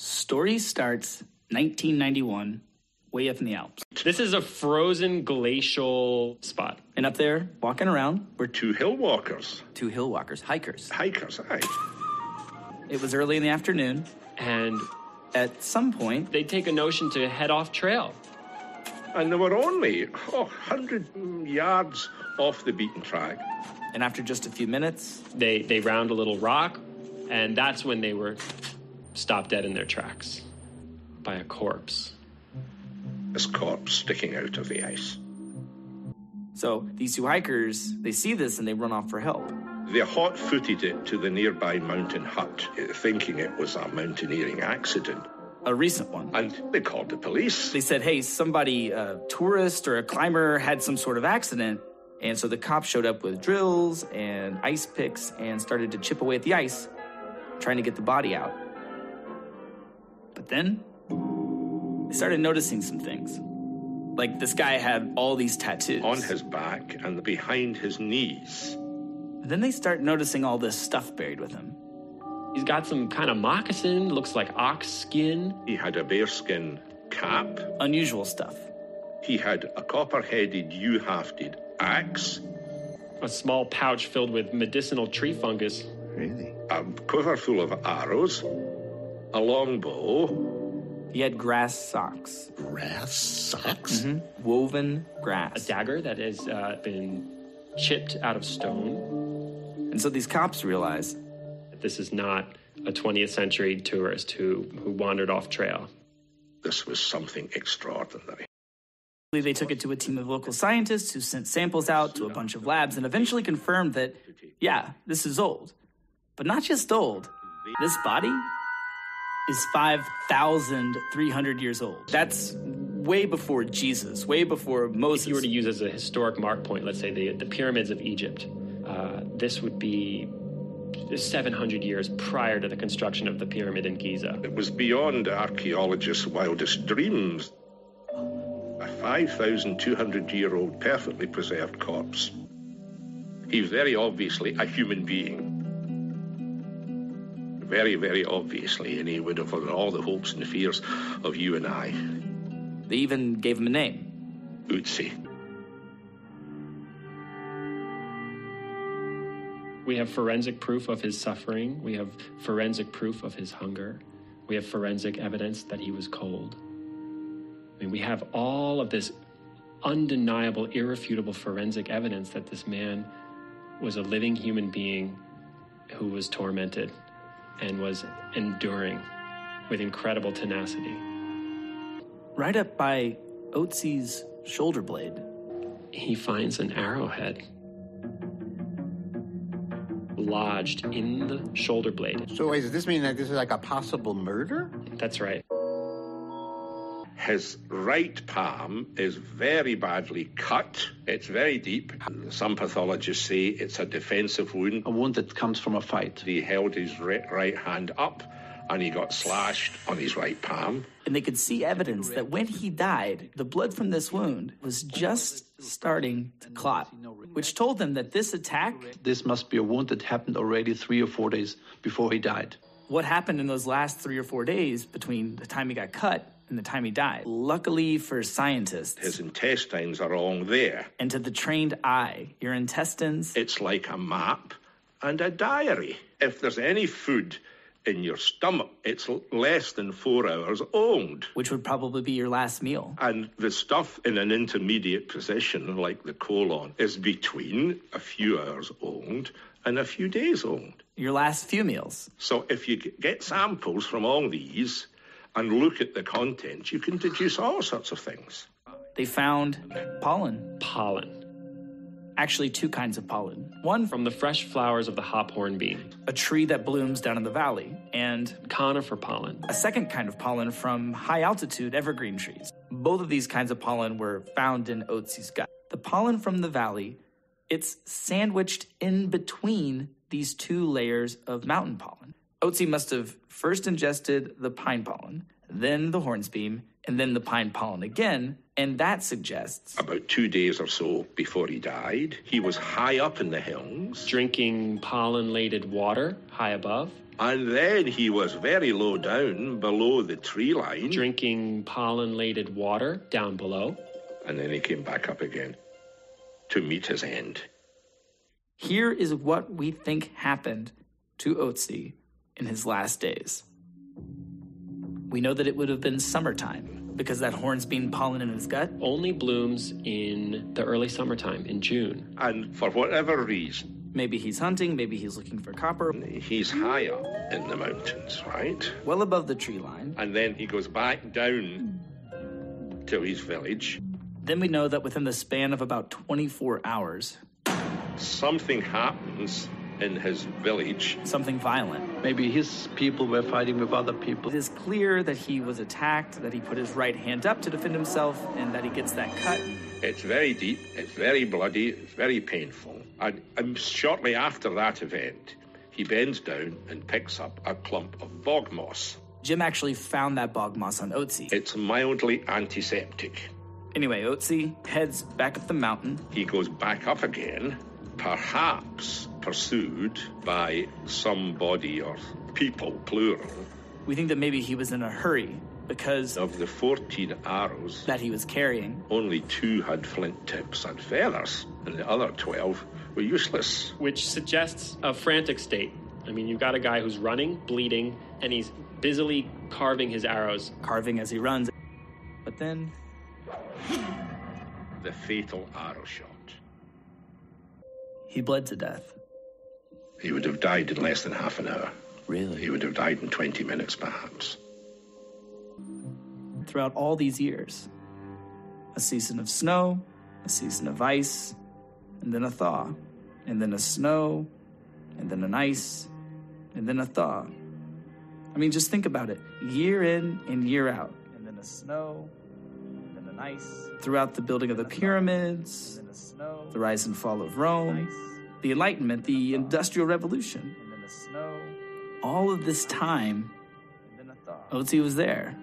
Story starts 1991, way up in the Alps. This is a frozen glacial spot. And up there, walking around, were two hill walkers. Two hill walkers, hikers. Hikers, aye. It was early in the afternoon. And at some point, they take a notion to head off trail. And they were only 100 yards off the beaten track. And after just a few minutes, they round a little rock, and that's when they were stopped dead in their tracks by a corpse. This corpse sticking out of the ice. So these two hikers, they see this and they run off for help. They hot-footed it to the nearby mountain hut, thinking it was a mountaineering accident. A recent one. And they called the police. They said, hey, somebody, a tourist or a climber, had some sort of accident. And so the cops showed up with drills and ice picks and started to chip away at the ice, trying to get the body out. But then they started noticing some things. Like this guy had all these tattoos. On his back and behind his knees. And then they start noticing all this stuff buried with him. He's got some kind of moccasin, looks like ox skin. He had a bearskin cap. Unusual stuff. He had a copper-headed, U-hafted axe. A small pouch filled with medicinal tree fungus. Really? A quiver full of arrows. A longbow. He had grass socks. Grass socks? Mm-hmm. Woven grass. A dagger that has been chipped out of stone. And so these cops realize this is not a 20th century tourist who wandered off trail. This was something extraordinary. They took it to a team of local scientists who sent samples out to a bunch of labs and eventually confirmed that, yeah, this is old. But not just old. This body is 5,300 years old. That's way before Jesus, way before Moses. If you were to use as a historic mark point, let's say the pyramids of Egypt, this would be 700 years prior to the construction of the pyramid in Giza. It was beyond archaeologists' wildest dreams. A 5,200-year-old perfectly preserved corpse. He's very obviously a human being. Very, very obviously, and he would have all the hopes and fears of you and I. They even gave him a name. Otzi. We have forensic proof of his suffering. We have forensic proof of his hunger. We have forensic evidence that he was cold. I mean, we have all of this undeniable, irrefutable forensic evidence that this man was a living human being who was tormented and was enduring with incredible tenacity. Right up by Otzi's shoulder blade, he finds an arrowhead lodged in the shoulder blade. So wait, does this mean that this is like a possible murder? That's right. His right palm is very badly cut. It's very deep. Some pathologists say it's a defensive wound. A wound that comes from a fight. He held his right hand up and he got slashed on his right palm. And they could see evidence that when he died, the blood from this wound was just starting to clot, which told them that this attack... This must be a wound that happened already 3 or 4 days before he died. What happened in those last 3 or 4 days between the time he got cut and the time he died? Luckily for scientists... His intestines are all there. And to the trained eye, your intestines... It's like a map and a diary. If there's any food in your stomach, it's less than 4 hours old. Which would probably be your last meal. And the stuff in an intermediate position, like the colon, is between a few hours old and a few days old. Your last few meals. So if you get samples from all these and look at the contents, you can deduce all sorts of things. They found pollen. Pollen. Actually, 2 kinds of pollen. One from the fresh flowers of the hop hornbeam, a tree that blooms down in the valley, and conifer pollen. A second kind of pollen from high-altitude evergreen trees. Both of these kinds of pollen were found in Otzi's gut. The pollen from the valley, it's sandwiched in between these 2 layers of mountain pollen. Otzi must have first ingested the pine pollen, then the hornsbeam, and then the pine pollen again, and that suggests About 2 days or so before he died, he was high up in the hills, Drinking pollen-laden water high above. and then he was very low down below the tree line, Drinking pollen-laden water down below. and then he came back up again to meet his end. here is what we think happened to Otzi in his last days. We know that it would have been summertime because that hornsbeam pollen in his gut. Only blooms in the early summertime, in June. And for whatever reason, Maybe he's hunting, maybe he's looking for copper, he's high up in the mountains, right? well above the tree line. And then he goes back down to his village. Then we know that within the span of about 24 hours, Something happens in his village. something violent. Maybe his people were fighting with other people. It is clear that he was attacked, that he put his right hand up to defend himself, and that he gets that cut. It's very deep, it's very bloody, it's very painful. And shortly after that event, he bends down and picks up a clump of bog moss. Jim actually found that bog moss on Otzi. It's mildly antiseptic. Anyway, Otzi heads back up the mountain. He goes back up again, perhaps pursued by somebody or people, plural. We think that maybe he was in a hurry because Of the 14 arrows, that he was carrying. only 2 had flint tips and feathers, and the other 12 were useless. Which suggests a frantic state. I mean, you've got a guy who's running, bleeding, and he's busily carving his arrows. Carving as he runs. But then The fatal arrow shot. he bled to death. He would have died in less than half an hour. Really? He would have died in 20 minutes, perhaps. Throughout all these years, a season of snow, a season of ice, and then a thaw, and then a snow, and then an ice, and then a thaw. I mean, just think about it. Year in and year out. And then a snow, and then an ice. Throughout the building of the pyramids, and then a snow, the rise and fall of Rome, the Enlightenment, the Industrial Revolution. And then a snow. All of this time, Otzi was there.